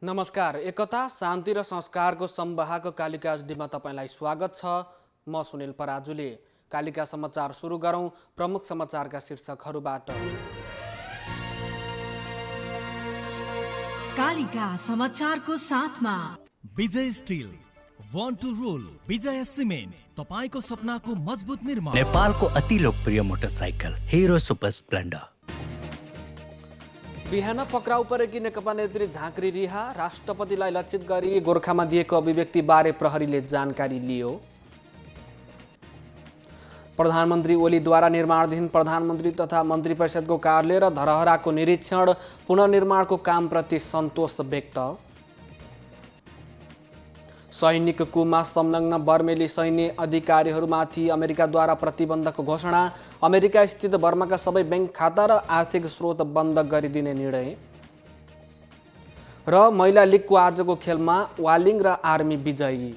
नमस्कार। एकता शान्ति र संस्कारको संवाहक कालिका एचडीमा तपाईलाई स्वागत छ। म सुनिल पराजुली। कालिका समाचार सुरु गरौं प्रमुख समाचारका शीर्षकहरूबाट। कालिका समाचारको साथमा Vijay steel, want to rule, Vijay cement, तपाईको सपनाको मजबुत निर्माण। नेपालको अति लोकप्रिय मोटरसाइकल हिरो सुपर स्प्लेन्डर। बिहान पक्राउ परेकी नेकपा नेत्री झाँक्री रिहा। राष्ट्रपतिलाई लक्षित गरी गोरखामा दिएको अभिव्यक्तिबारे प्रहरीले जानकारी लियो। प्रधानमन्त्री ओलीद्वारा निर्माणाधीन प्रधानमन्त्री तथा मन्त्री परिषदको कार्यालय र धरहराको निरीक्षण, पुनर्निर्माणको कामप्रति सन्तोष व्यक्त। सैनिक कुमा संलग्न बर्मेली सैन्य अधिकारीहरूमाथि अमेरिकाद्वारा प्रतिबन्धको घोषणा। अमेरिका स्थित बर्माका सबै ब्याङ्क खाता र आर्थिक स्रोत बन्द गरिदिने निर्णय। र महिला लिगको आजको खेलमा वालिङ र आर्मी विजयी।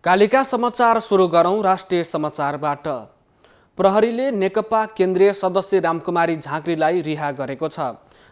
कालिका समाचार सुरु गरौं राष्ट्रिय समाचारबाट। प्रहरीले नेकपा केन्द्रीय सदस्य रामकुमारी झाँक्रीलाई रिहा गरेको छ।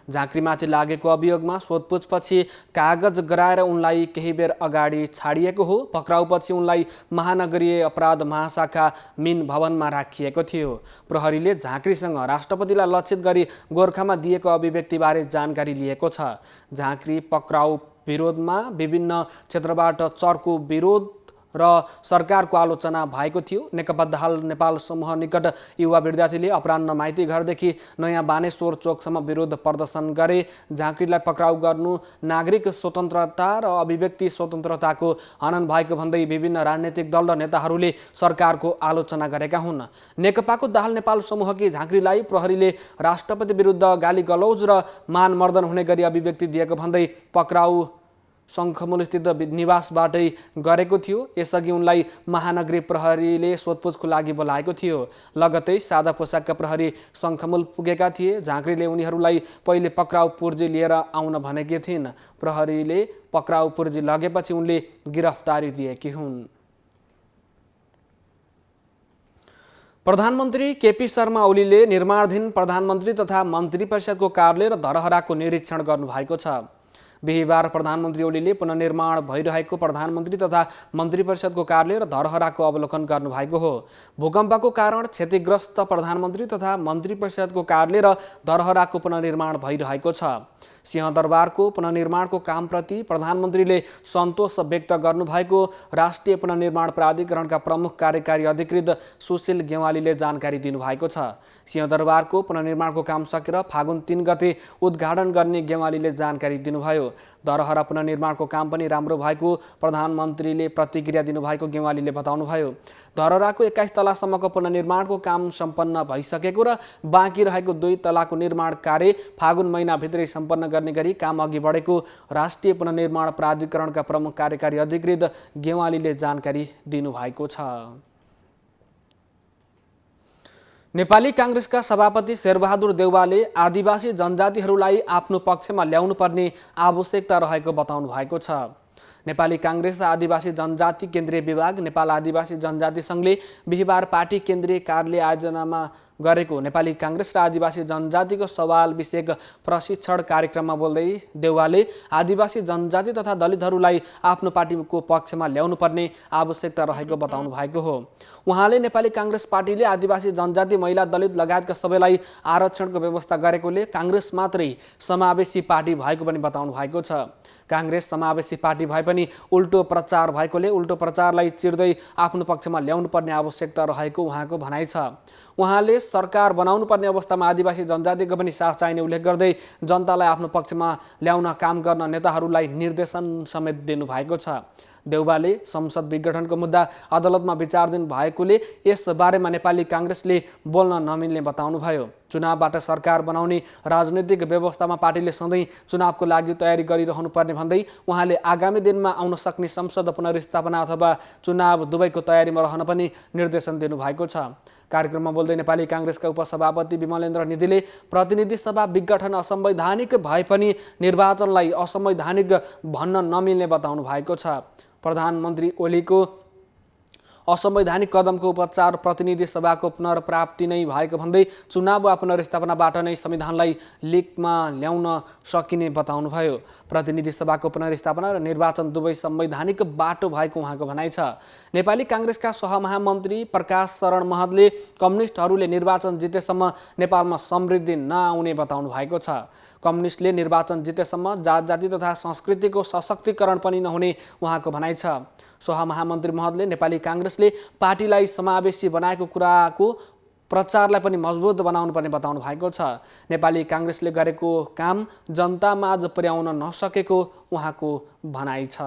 झाँक्रीमाथि लागेको अभियोगमा सोधपुछपछि कागज गराएर उनलाई केही बेर अगाडि छाडिएको हो। पक्राउपछि उनलाई महानगरीय अपराध महाशाखा मिन भवनमा राखिएको थियो। प्रहरीले झाँक्रीसँग राष्ट्रपतिलाई लक्षित गरी गोरखामा दिएको अभिव्यक्तिबारे जानकारी लिएको छ। झाँक्री पक्राउ विरोधमा विभिन्न क्षेत्रबाट चर्को विरोध र सरकारको आलोचना भएको थियो। नेकपा दाहाल नेपाल समूह निकट युवा विद्यार्थीले अपराह्न माइती घरदेखि नयाँ बानेश्वर चोकसम्म विरोध प्रदर्शन गरे। झाँक्रीलाई पक्राउ गर्नु नागरिक स्वतन्त्रता र अभिव्यक्ति स्वतन्त्रताको हनन भएको भन्दै विभिन्न राजनैतिक दल र नेताहरूले सरकारको आलोचना गरेका हुन्। नेकपाको दाहाल नेपाल समूहकी झाँक्रीलाई प्रहरीले राष्ट्रपति विरुद्ध गाली गलौज र मानमर्दन हुने गरी अभिव्यक्ति दिएको भन्दै पक्राउ शङ्खमुलस्थित निवासबाटै गरेको थियो। यसअघि उनलाई महानगरी प्रहरीले सोधपुछको लागि बोलाएको थियो। लगतै सादा पोसाकका प्रहरी शङ्खमुल पुगेका थिए। झाँक्रीले उनीहरूलाई पहिले पक्राउ पुर्जी लिएर आउन भनेकी थिइन्। प्रहरीले पक्राउ पुर्जी लगेपछि उनले गिरफ्तारी दिएकी हुन्। प्रधानमन्त्री केपी शर्मा ओलीले निर्माणाधीन प्रधानमन्त्री तथा मन्त्री परिषदको कार्यालय र धरहराको निरीक्षण गर्नुभएको छ। बिहिबार प्रधानमन्त्री ओलीले पुनर्निर्माण भइरहेको प्रधानमन्त्री तथा मन्त्री परिषदको कार्यालय र धरहराको अवलोकन गर्नुभएको हो। भूकम्पको कारण क्षतिग्रस्त प्रधानमन्त्री तथा मन्त्री परिषदको कार्यालय र धरहराको पुनर्निर्माण भइरहेको छ। सिंहदरबारको पुनर्निर्माणको कामप्रति प्रधानमन्त्रीले सन्तोष व्यक्त गर्नुभएको राष्ट्रिय पुनर्निर्माण प्राधिकरणका प्रमुख कार्यकारी अधिकृत सुशील गेवालीले जानकारी दिनुभएको छ। सिंहदरबारको पुनर्निर्माणको काम सकेर फागुन 3 गते उद्घाटन गर्ने गेवालीले जानकारी दिनुभयो। धरहरा पुनर्निर्माणको काम पनि राम्रो भएको प्रधानमन्त्रीले प्रतिक्रिया दिनुभएको गेवालीले बताउनुभयो। धरहराको 21 तलासम्मको पुनर्निर्माणको काम सम्पन्न भइसकेको र बाँकी रहेको 2 तलाको निर्माण कार्य फागुन महिनाभित्रै सम्पन्न गर्ने गरी काम अघि बढेको राष्ट्रिय पुनर्निर्माण प्राधिकरणका प्रमुख कार्यकारी अधिकृत गेवालीले जानकारी दिनुभएको छ। नेपाली काङ्ग्रेसका सभापति शेरबहादुर देउवाले आदिवासी जनजातिहरूलाई आफ्नो पक्षमा ल्याउनुपर्ने आवश्यकता रहेको बताउनु भएको छ। नेपाली काङ्ग्रेस आदिवासी जनजाति केन्द्रीय विभाग नेपाल आदिवासी जनजाति सङ्घले बिहिबार पार्टी केन्द्रीय कार्यालय आयोजनामा गरेको नेपाली काङ्ग्रेस र आदिवासी जनजातिको सवाल विषयक प्रशिक्षण कार्यक्रममा बोल्दै देउवाले आदिवासी जनजाति तथा दलितहरूलाई आफ्नो पार्टीको पक्षमा ल्याउनुपर्ने आवश्यकता रहेको बताउनु भएको हो। उहाँले नेपाली काङ्ग्रेस पार्टीले आदिवासी जनजाति महिला दलित लगायतका सबैलाई आरक्षणको व्यवस्था गरेकोले काङ्ग्रेस मात्रै समावेशी पार्टी भएको पनि बताउनु भएको छ। काङ्ग्रेस समावेशी पार्टी भए पनि उल्टो प्रचार भएकोले उल्टो प्रचारलाई चिर्दै आफ्नो पक्षमा ल्याउनुपर्ने आवश्यकता रहेको उहाँको भनाइ छ। उहाँले सरकार बनाउनु पर्ने अवस्थामा आदिवासी जनजातिको पनि साथ चाहिने उल्लेख गर्दै जनतालाई आफ्नो पक्षमा ल्याउन काम गर्न नेताहरूलाई निर्देशन समेत दिनुभएको छ। देउवाले संसद विघटनको मुद्दा अदालतमा विचाराधीन भएकोले यसबारेमा नेपाली काङ्ग्रेसले बोल्न नमिल्ने बताउनुभयो। चुनावबाट सरकार बनाउने राजनीतिक व्यवस्थामा पार्टीले सधैँ चुनावको लागि तयारी गरिरहनु पर्ने भन्दै उहाँले आगामी दिनमा आउन सक्ने संसद पुनर्स्थापना अथवा चुनाव दुवैको तयारीमा रहन पनि निर्देशन दिनुभएको छ। कार्यक्रममा बोल्दै नेपाली काङ्ग्रेसका उपसभापति विमलेन्द्र निधिले प्रतिनिधि सभा विघटन असंवैधानिक भए पनि निर्वाचनलाई असंवैधानिक भन्न नमिल्ने बताउनु भएको छ। प्रधानमन्त्री ओलीको असंवैधानिक कदमको उपचार प्रतिनिधि सभाको पुनर्प्राप्ति नै भएको भन्दै चुनाव वा पुनर्स्थापनाबाट नै संविधानलाई लिकमा ल्याउन सकिने बताउनुभयो। प्रतिनिधि सभाको पुनर्स्थापना र निर्वाचन दुवै संवैधानिक बाटो भएको उहाँको भनाइ छ। नेपाली काङ्ग्रेसका सहमहामन्त्री प्रकाश शरण महतले कम्युनिस्टहरूले निर्वाचन जितेसम्म नेपालमा समृद्धि नआउने बताउनु भएको छ। कम्युनिस्टले निर्वाचन जितेसम्म जात जाति तथा संस्कृतिको सशक्तिकरण पनि नहुने उहाँको भनाइ छ। सहमहामन्त्री महतले नेपाली काङ्ग्रेसले पार्टीलाई समावेशी बनाएको कुराको प्रचारलाई पनि मजबुत बनाउनु पर्ने बताउनु भएको छ। नेपाली काङ्ग्रेसले गरेको काम जनतामाझ पुर्याउन नसकेको उहाँको भनाइ छ।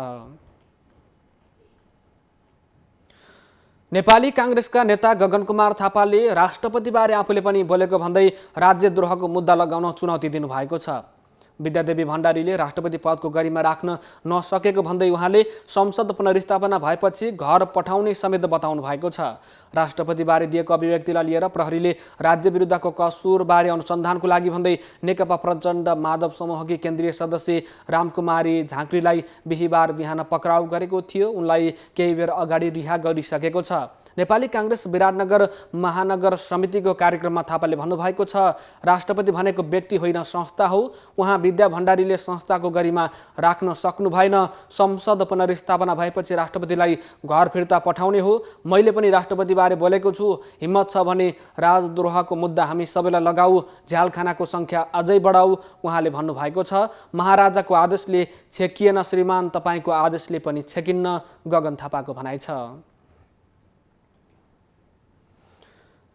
नेपाली काङ्ग्रेसका नेता गगनकुमार थापाले राष्ट्रपतिबारे आफूले पनि बोलेको भन्दै राज्यद्रोहको मुद्दा लगाउन चुनौती दिनुभएको छ। विद्यादेवी भण्डारीले राष्ट्रपति पदको गरिमा राख्न नसकेको भन्दै उहाँले संसद पुनर्स्थापना भएपछि घर पठाउने समेत बताउनु भएको छ। राष्ट्रपतिबारे दिएको अभिव्यक्तिलाई लिएर प्रहरीले राज्य विरुद्धको कसुरबारे अनुसन्धानको लागि भन्दै नेकपा प्रचण्ड माधव समूहकी केन्द्रीय सदस्य रामकुमारी झाँक्रीलाई बिहिबार बिहान पक्राउ गरेको थियो। उनलाई केही बेर अगाडि रिहा गरिसकेको छ। नेपाली काङ्ग्रेस विराटनगर महानगर समितिको कार्यक्रममा थापाले भन्नुभएको छ, राष्ट्रपति भनेको व्यक्ति होइन संस्था हो। उहाँ विद्या भण्डारीले संस्थाको गरिमा राख्न सक्नु भएन। संसद पुनर्स्थापना भएपछि राष्ट्रपतिलाई घर फिर्ता पठाउने हो। मैले पनि राष्ट्रपतिबारे बोलेको छु। हिम्मत छ भने राजद्रोहको मुद्दा हामी सबैलाई लगाऊ, झ्यालखानाको सङ्ख्या अझै बढाऊ उहाँले भन्नुभएको छ। महाराजाको आदेशले छेकिएन श्रीमान, तपाईँको आदेशले पनि छेकिन्न, गगन थापाको भनाइ छ।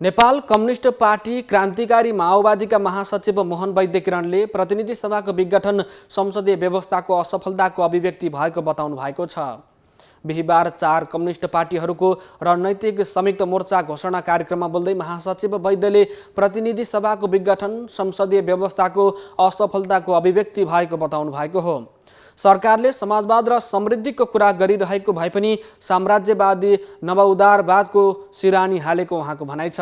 नेपाल कम्युनिस्ट पार्टी क्रान्तिकारी माओवादीका महासचिव मोहन वैद्य किरणले प्रतिनिधि सभाको विघटन संसदीय व्यवस्थाको असफलताको अभिव्यक्ति भएको बताउनु भएको छ। बिहिबार 4 कम्युनिस्ट पार्टीहरूको रणनैतिक संयुक्त मोर्चा घोषणा कार्यक्रममा बोल्दै महासचिव वैद्यले प्रतिनिधि सभाको विघटन संसदीय व्यवस्थाको असफलताको अभिव्यक्ति भएको बताउनु भएको हो। सरकारले समाजवाद र समृद्धिको कुरा गरिरहेको भए पनि साम्राज्यवादी नवउदारवादको सिरानी हालेको उहाँको भनाइ छ।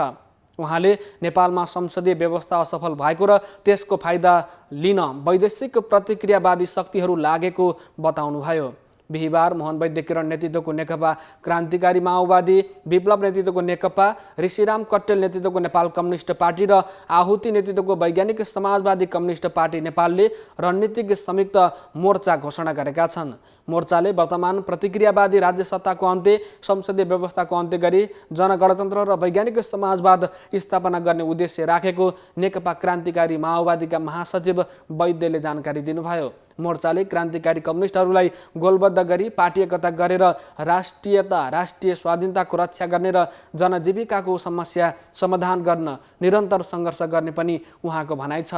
उहाँले नेपालमा संसदीय व्यवस्था असफल भएको र त्यसको फाइदा लिन वैदेशिक प्रतिक्रियावादी शक्तिहरू लागेको बताउनुभयो। बिहिबार मोहन वैद्य किरण नेतृत्वको नेकपा क्रान्तिकारी माओवादी, विप्लव नेतृत्वको नेकपा, ऋषिराम कट्टेल नेतृत्वको नेपाल कम्युनिस्ट पार्टी र आहुति नेतृत्वको वैज्ञानिक समाजवादी कम्युनिस्ट पार्टी नेपालले रणनीतिक संयुक्त मोर्चा घोषणा गरेका छन्। मोर्चाले वर्तमान प्रतिक्रियावादी राज्य सत्ताको अन्त्य, संसदीय व्यवस्थाको अन्त्य गरी जनगणतन्त्र र वैज्ञानिक समाजवाद स्थापना गर्ने उद्देश्य राखेको नेकपा क्रान्तिकारी माओवादीका महासचिव वैद्यले जानकारी दिनुभयो। मोर्चाले क्रान्तिकारी कम्युनिस्टहरूलाई गोलबद्ध गरी पार्टी एकता गरेर राष्ट्रियता, राष्ट्रिय स्वाधीनताको रक्षा गर्ने र जनजीविकाको समस्या समाधान गर्न निरन्तर सङ्घर्ष गर्ने पनि उहाँको भनाइ छ।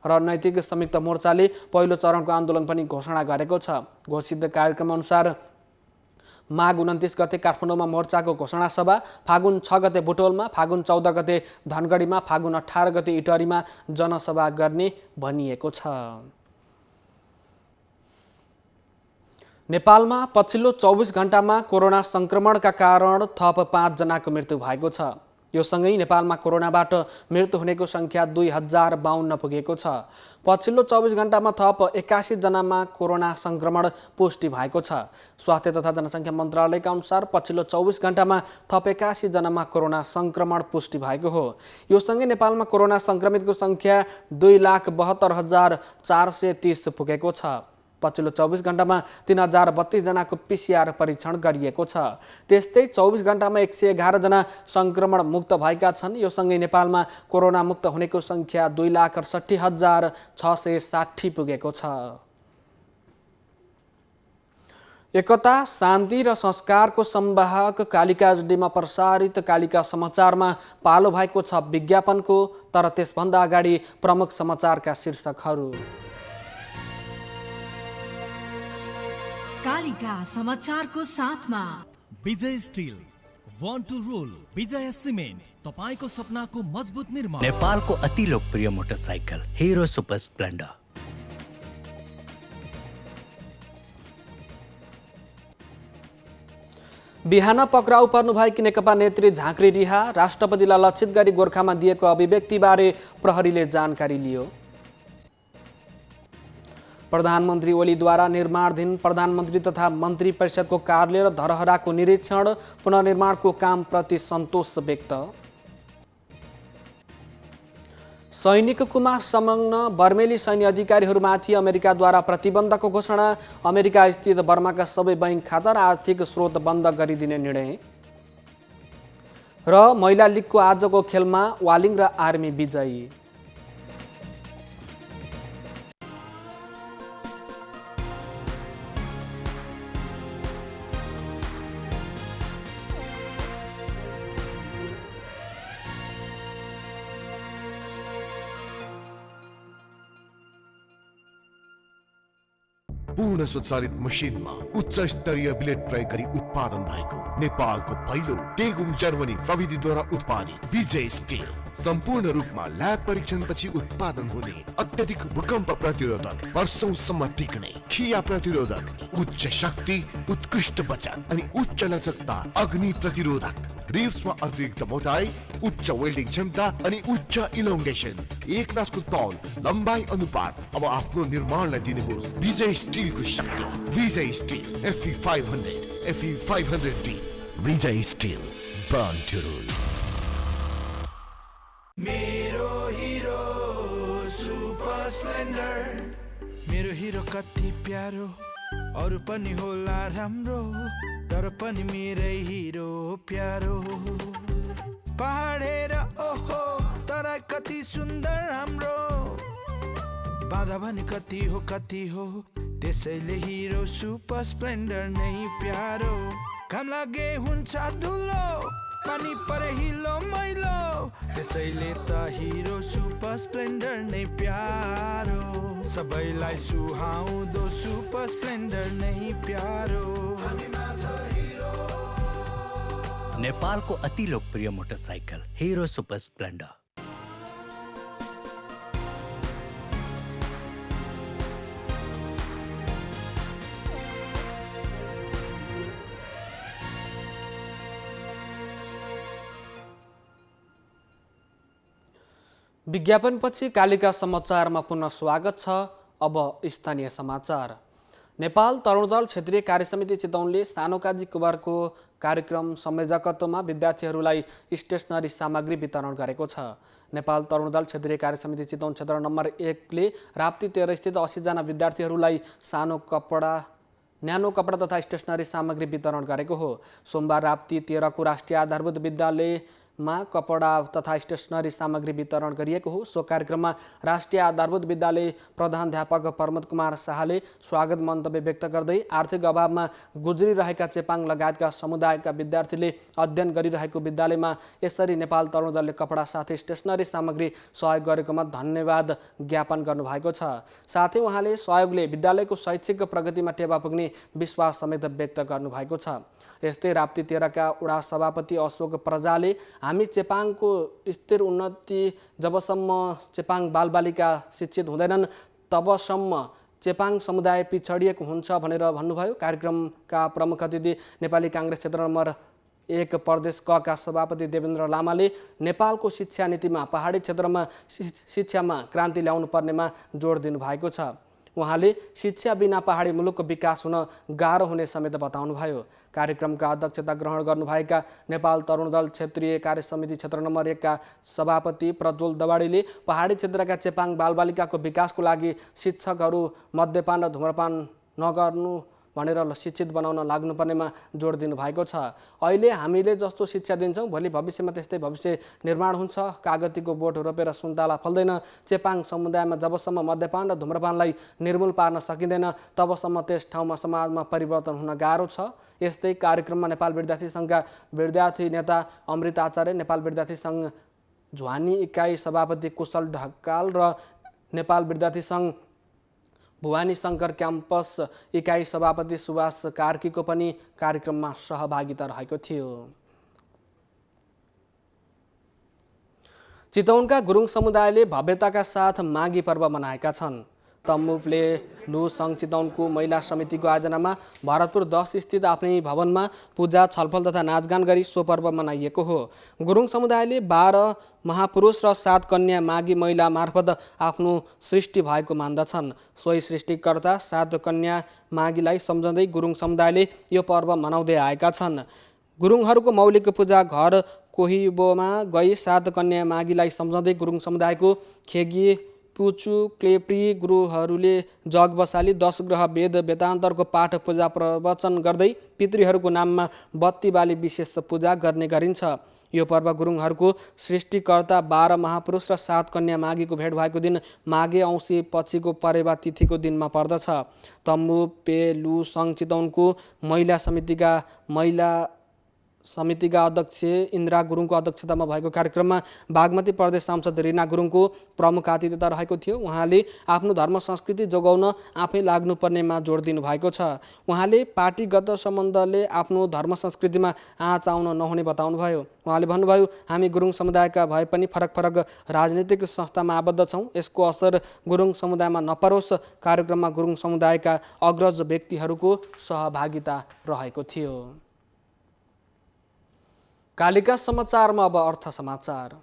रणनैतिक संयुक्त मोर्चाले पहिलो चरणको आन्दोलन पनि घोषणा गरेको छ। घोषित कार्यक्रम अनुसार माघ 29 गते काठमाडौँमा मोर्चाको घोषणा सभा, फागुन 6 गते बुटोलमा, फागुन 14 गते धनगढीमा, फागुन 18 गते इटहरीमा जनसभा गर्ने भनिएको छ। नेपालमा पछिल्लो 24 घण्टामा कोरोना संक्रमणका कारण थप 5 जनाको मृत्यु भएको छ। यो सँगै नेपालमा कोरोनाबाट मृत्यु हुनेको सङ्ख्या 2052 पुगेको छ। पछिल्लो 24 घण्टामा थप 81 जनामा कोरोना संक्रमण पुष्टि भएको छ। स्वास्थ्य तथा जनसङ्ख्या मन्त्रालयका अनुसार पछिल्लो 24 घण्टामा थप 81 जनामा कोरोना संक्रमण पुष्टि भएको हो। यो सँगै नेपालमा कोरोना संक्रमितको सङ्ख्या 2,72,430 पुगेको छ। पछिल्लो 24 घण्टामा 3032 जनाको PCR परीक्षण गरिएको छ। त्यस्तै 24 घण्टामा 111 जना संक्रमण मुक्त भएका छन्। यो सँगै नेपालमा कोरोना मुक्त हुनेको सङ्ख्या 2,68,660 पुगेको छ। एकता, शान्ति र संस्कारको संवाहक कालिका एचडीमा प्रसारित कालिका समाचारमा पालो भएको छ विज्ञापनको। तर त्यसभन्दा अगाडि प्रमुख समाचारका शीर्षकहरू। कालिका समाचारको साथमा Vijay still one two role विजय सिमेन्ट तपाईको सपनाको मजबुत निर्माण। नेपालको अति लोकप्रिय मोटरसाइकल हिरो सुपर स्प्लेन्डर। बिहान पक्राउ पर्नुभएकी नेकपा नेत्री झाँक्री रिहा। राष्ट्रपतिलाई लक्षित गरी गोर्खामा दिएको अभिव्यक्तिबारे प्रहरीले जानकारी लियो। प्रधानमन्त्री ओलीद्वारा निर्माणाधीन प्रधानमन्त्री तथा मन्त्री परिषदको कार्यालय र धरहराको निरीक्षण पुनर्निर्माणको कामप्रति सन्तोष व्यक्त। सैनिककुमा संलग्न बर्मेली सैन्य अधिकारीहरूमाथि अमेरिकाद्वारा प्रतिबन्धको घोषणा। अमेरिका स्थित बर्माका सबै बैंक खाता र आर्थिक स्रोत बन्द गरिदिने निर्णय। र महिला लिगको आजको खेलमा वालिङ र आर्मी विजयी। पूर्ण स्वचालित मसिनमा उच्च स्तरीय ब्लेड प्रयोग गरी उत्पादन भएको नेपालको पहिलो टेगुम जर्मनी प्रविधिद्वारा उत्पादित विजय स्टिल सम्पूर्ण रूपमा ल्याब परीक्षणपछि उत्पादन हुने अत्यधिक भूकम्प प्रतिरोधक, वर्षौंसम्म टिक्ने, खिया प्रतिरोधक, उच्च शक्ति, उत्कृष्ट बचत अनि उच्च लचकता, अग्नि प्रतिरोधक, रिब्समा अतिरिक्त मोटाई, उच्च वेल्डिङ क्षमता अनि उच्च इलोङ्गेसन, एक नासको तौल, लम्बाइ अनुपात। अब आफ्नो निर्माणलाई दिनुहोस् विजय स्टिलको शक्ति। Vijay steel FE 500, FE 500D। Vijay steel, born to rule. मेरो हिरो सुपर स्प्लेन्डर, मेरो हिरो कति प्यारो, अरू पनि होला राम्रो, तर पनि मेरै हिरो प्यारो। पहाडेर ओहो तर कति सुन्दर हाम्रो, बाधा भने कति हो, त्यसैले हिरो सुपर स्प्लेन्डर नै प्यारो। घाम लागे हुन्छ धुलो, पानी परे हिलो मैलो, त्यसैले त हिरो सुपर स्प्लेन्डर नै प्यारो। सबैलाई सुहाउँदो सुपर स्प्लेन्डर नै प्यारो। नेपालको अति लोकप्रिय मोटरसाइकल हिरो सुपर स्प्लेन्डर। विज्ञापनपछि कालिका समाचारमा पुनः स्वागत छ। अब स्थानीय समाचार। नेपाल तरुण दल क्षेत्रीय कार्यसमिति चितवनले सानोकाजी कुमारको कार्यक्रम संयोजकत्वमा विद्यार्थीहरूलाई स्टेसनरी सामग्री वितरण गरेको छ। नेपाल तरुण दल क्षेत्रीय कार्यसमिति चितवन क्षेत्र नम्बर 1 ले राप्ती 13 स्थित 80 जना विद्यार्थीहरूलाई न्यानो कपडा तथा स्टेसनरी सामग्री वितरण गरेको हो। सोमबार राप्ती 13 को राष्ट्रिय आधारभूत विद्यालयमा कपडा तथा स्टेसनरी सामग्री वितरण गरिएको हो। सो कार्यक्रममा राष्ट्रिय आधारभूत विद्यालय प्रधानाध्यापक प्रमोद कुमार शाहले स्वागत मन्तव्य व्यक्त गर्दै आर्थिक अभावमा गुज्रिरहेका चेपाङ लगायतका समुदायका विद्यार्थीले अध्ययन गरिरहेको विद्यालयमा यसरी नेपाल तरुण दलले कपडा साथै स्टेसनरी सामग्री सहयोग गरेकोमा धन्यवाद ज्ञापन गर्नुभएको छ। साथै उहाँले सहयोगले विद्यालयको शैक्षिक प्रगतिमा टेवा पुग्ने विश्वास समेत व्यक्त गर्नुभएको छ। यस्तै राप्ती 13 का वडा सभापति अशोक प्रजाले हामी चेपाङको स्थिर उन्नति जबसम्म चेपाङ बालबालिका शिक्षित हुँदैनन् तबसम्म चेपाङ समुदाय पिछडिएको हुन्छ भनेर भन्नुभयो। कार्यक्रमका प्रमुख अतिथि नेपाली काङ्ग्रेस क्षेत्र नम्बर 1 प्रदेश क का सभापति देवेन्द्र लामाले नेपालको शिक्षा नीतिमा पहाडी क्षेत्रमा शिक्षामा क्रान्ति ल्याउनु पर्नेमा जोड दिनुभएको छ। उहाँले शिक्षा बिना पहाडी मुलुकको विकास हुन गाह्रो हुने समेत बताउनुभयो। कार्यक्रमका अध्यक्षता ग्रहण गर्नुभएका नेपाल तरुण दल क्षेत्रीय कार्यसमिति क्षेत्र नम्बर 1 का सभापति प्रज्वल दवाडीले पहाडी क्षेत्रका चेपाङ बालबालिकाको विकासको लागि शिक्षकहरू मद्यपान र धुम्रपान नगर्नु भनेर शिक्षित बनाउन लाग्नुपर्नेमा जोड दिनुभएको छ। अहिले हामीले जस्तो शिक्षा दिन्छौँ भोलि भविष्यमा त्यस्तै भविष्य निर्माण हुन्छ। कागतीको बोट रोपेर सुन्तला फल्दैन। चेपाङ समुदायमा जबसम्म मद्यपान र धुम्रपानलाई निर्मूल पार्न सकिँदैन तबसम्म त्यस ठाउँमा समाजमा परिवर्तन हुन गाह्रो छ। यस्तै कार्यक्रममा नेपाल विद्यार्थी सङ्घका विद्यार्थी नेता अमृत आचार्य, नेपाल विद्यार्थी सङ्घ झ्वानी इकाइ सभापति कुशल ढकाल र नेपाल विद्यार्थी सङ्घ भुवानी शङ्कर क्याम्पस इकाइ सभापति सुभाष कार्कीको पनि कार्यक्रममा सहभागिता रहेको थियो। चितवनका गुरुङ समुदायले भव्यताका साथ माघी पर्व मनाएका छन्। तम्मुफले लु सङ्घ चितवनको महिला समितिको आयोजनामा भरतपुर 10 स्थित आफ्नै भवनमा पूजा छलफल तथा नाचगान गरी सो पर्व मनाइएको हो। गुरुङ समुदायले 12 महापुरुष र 7 कन्या माघी महिला मार्फत आफ्नो सृष्टि भएको मान्दछन्। सोही सृष्टिकर्ता 7 कन्या माघीलाई सम्झँदै गुरुङ समुदायले यो पर्व मनाउँदै आएका छन्। गुरुङहरूको मौलिक पूजा घर कोहिबोमा गई 7 कन्या माघीलाई सम्झँदै गुरुङ समुदायको खेगी पुचु क्लेप्री गुरुहरूले जग बसाली 10 ग्रह वेद वेदान्तरको पाठ पूजा प्रवचन गर्दै पितृहरूको नाममा बत्ती बाली विशेष पूजा गर्ने गरिन्छ। यो पर्व गुरुङहरूको सृष्टिकर्ता 12 महापुरुष र 7 कन्या माघीको भेट भएको दिन माघे औँसी पछिको परेवा तिथिको दिनमा पर्दछ। तम्बु पेलु सङ्घ चितवनको महिला समितिका अध्यक्ष इन्द्रा गुरुङको अध्यक्षतामा भएको कार्यक्रममा बागमती प्रदेश सांसद रिना गुरुङको प्रमुख आतिथ्यता रहेको थियो। उहाँले आफ्नो धर्म संस्कृति जोगाउन आफै लाग्नुपर्नेमा जोड दिनुभएको छ। उहाँले पार्टीगत सम्बन्धले आफ्नो धर्म संस्कृतिमा आँच आउन नहुने बताउनुभयो। उहाँले भन्नुभयो, हामी गुरुङ समुदायका भए पनि फरक फरक राजनीतिक संस्थामा आबद्ध छौँ, यसको असर गुरुङ समुदायमा नपरोस्। कार्यक्रममा गुरुङ समुदायका अग्रज व्यक्तिहरूको सहभागिता रहेको थियो। कालिका समाचारमा अब अर्थ समाचार।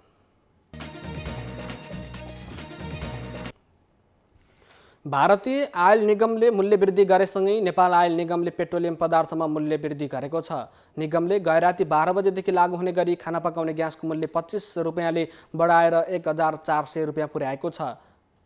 भारतीय आयल निगमले मूल्य वृद्धि गरेसँगै नेपाल आयल निगमले पेट्रोलियम पदार्थमा मूल्य वृद्धि गरेको छ। निगमले गैराती 12 बजेदेखि लागू हुने गरी खाना पकाउने ग्यासको मूल्य 25 रुपियाँले बढाएर 1400 रुपियाँ पुर्याएको छ।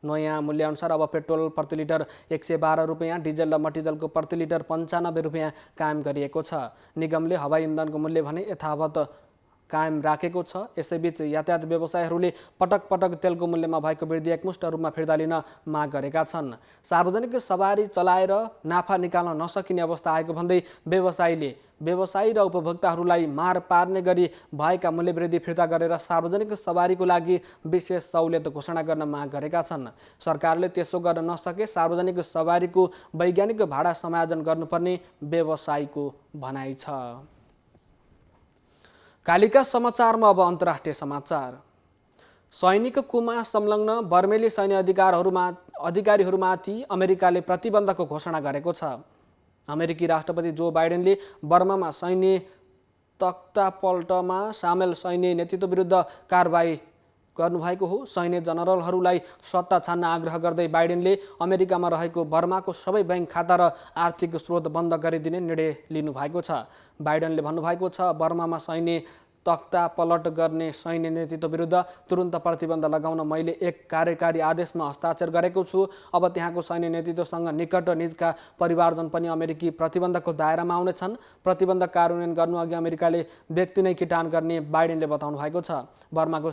नयाँ मूल्यअनुसार अब पेट्रोल प्रति लिटर 112 रुपियाँ, डिजल र मट्टितेलको प्रति लिटर 95 रुपियाँ कायम गरिएको छ। निगमले हवाई इन्धनको मूल्य भने यथावत कायम राखेको छ। यसैबीच यातायात व्यवसायीहरूले पटक पटक तेलको मूल्यमा भएको वृद्धि एकमुष्ट रूपमा फिर्ता लिन माग गरेका छन्। सार्वजनिक सवारी चलाएर नाफा निकाल्न नसकिने अवस्था आएको भन्दै व्यवसायी र उपभोक्ताहरूलाई मार पार्ने गरी भएका मूल्य वृद्धि फिर्ता गरेर सार्वजनिक सवारीको लागि विशेष सहुलियत घोषणा गर्न माग गरेका छन्। सरकारले त्यसो गर्न नसके सार्वजनिक सवारीको वैज्ञानिक भाडा समायोजन गर्नुपर्ने व्यवसायीको भनाइ छ। कालिका समाचारमा अब अन्तर्राष्ट्रिय समाचार। सैनिक कुमा संलग्न बर्मेली सैन्य अधिकारीहरूमाथि अमेरिकाले प्रतिबन्धको घोषणा गरेको छ। अमेरिकी राष्ट्रपति जो बाइडेनले बर्मामा सैन्य तख्तापल्टमा सामेल सैन्य नेतृत्व विरुद्ध कारबाही गर्नुभएको हो। सैन्य जनरलहरूलाई सत्ता छान्न आग्रह गर्दै बाइडेनले अमेरिकामा रहेको बर्माको सबै बैंक खाता र आर्थिक स्रोत बन्द गरिदिने निर्णय लिनुभएको छ। बाइडेनले भन्नुभएको छ, बर्मामा सैन्य तख्तापलट गर्ने सैन्य नेतृत्व विरुद्ध तुरुन्त प्रतिबन्ध लगाउन मैले एक कार्यकारी आदेशमा हस्ताक्षर गरेको छु। अब त्यहाँको सैन्य नेतृत्वसँग निकट निजका परिवारजन पनि अमेरिकी प्रतिबन्धको दायरामा आउनेछन्। प्रतिबन्ध कार्यान्वयन गर्नुअघि अमेरिकाले व्यक्ति नै किटान गर्ने बाइडेनले बताउनु भएको छ। बर्माको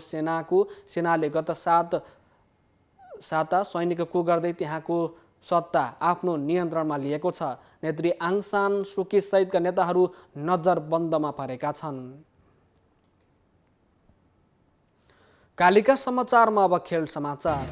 सेनाले गत साता सैनिक कु गर्दै त्यहाँको सत्ता आफ्नो नियन्त्रणमा लिएको छ। नेत्री आङ सान सुकी सहितका नेताहरू नजरबन्दमा परेका छन्। कालिका समाचारमा अब खेल समाचार।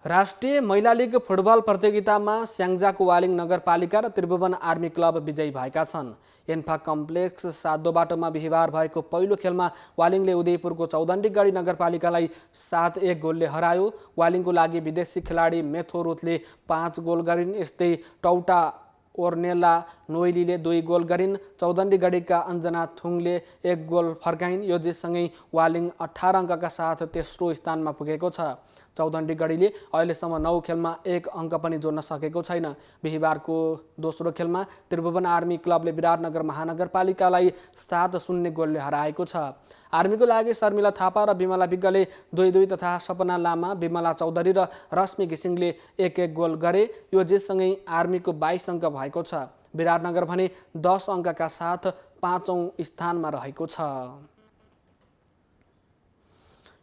राष्ट्रिय महिला लीग फुटबल प्रतियोगितामा स्याङ्जाको वालिङ नगरपालिका र त्रिभुवन आर्मी क्लब विजयी भएका छन्। एन्फा कम्प्लेक्स सातो बाटोमा बिहिबार भएको पहिलो खेलमा वालिङले उदयपुरको चौदण्डीगढी नगरपालिकालाई 7-1 गोलले हरायो। वालिङको लागि विदेशी खेलाडी मेथो रुथले 5 गोल गरिन्। यस्तै टौटा ओर्नेला नोइलीले 2 गोल गरिन्। चौदण्डीगढीका अञ्जना थुङले 1 गोल फर्काइन्। यो जितसँगै वालिङ 18 अङ्कका साथ तेस्रो स्थानमा पुगेको छ। चौदण्डीगढीले अहिलेसम्म 9 खेलमा 1 अङ्क पनि जोड्न सकेको छैन। बिहिबारको दोस्रो खेलमा त्रिभुवन आर्मी क्लबले विराटनगर महानगरपालिकालाई 7-0 गोलले हराएको छ। आर्मीको लागि शर्मिला थापा र बिमला विज्ञले 2-2 तथा सपना लामा, बिमला चौधरी र रश्मि घिसिङले 1-1 गोल गरे। यो जितसँगै आर्मीको 22 अङ्क भएको छ। विराटनगर भने 10 अङ्कका साथ 5औं स्थानमा रहेको छ।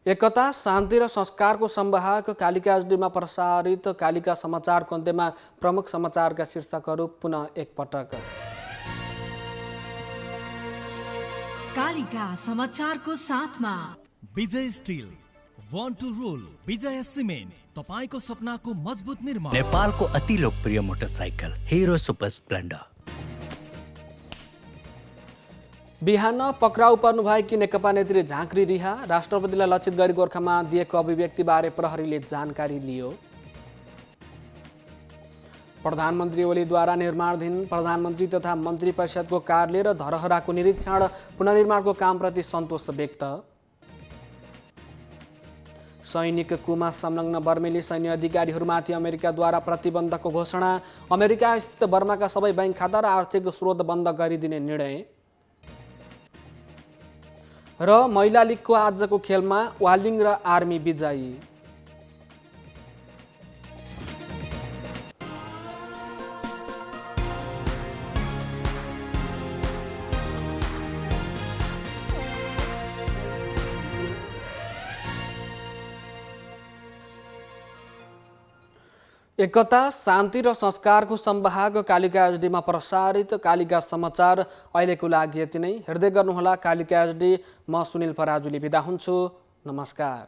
एकता, शान्ति र संस्कारको संवाहक कालिका एचडीमा प्रसारित कालिका समाचारको अन्त्यमा प्रमुख समाचारका शीर्षकहरू पुनः एकपटक। कालिका समाचारको साथमा Vijay steel, Want to rule Vijay cement तपाईको सपनाको मजबुत निर्माण। नेपालको अति लोकप्रिय मोटरसाइकल हिरो सुपर स्प्लेन्डर। बिहान पक्राउ पर्नुभएकी नेकपा नेत्री झाँक्री रिहा। राष्ट्रपतिलाई लक्षित गरी गोर्खामा दिएको अभिव्यक्तिबारे प्रहरीले जानकारी लियो। प्रधानमन्त्री ओलीद्वारा निर्माणाधीन प्रधानमन्त्री तथा मन्त्री परिषदको कार्यालय र धरहराको निरीक्षण पुनर्निर्माणको कामप्रति सन्तोष व्यक्त। सैनिक कुमा संलग्न बर्मेली सैन्य अधिकारीहरूमाथि अमेरिकाद्वारा प्रतिबन्धको घोषणा। अमेरिका स्थित बर्माका सबै बैंक खाता र आर्थिक स्रोत बन्द गरिदिने निर्णय। र महिला लिगको आजको खेलमा वालिङ र आर्मी विजयी। एकता शान्ति र संस्कारको संवाहक कालिका एचडीमा प्रसारित कालिका समाचार अहिलेको लागि यति नै। हेर्दै गर्नुहोला कालिका एचडी। म सुनिल पराजुली बिदा हुन्छु। नमस्कार।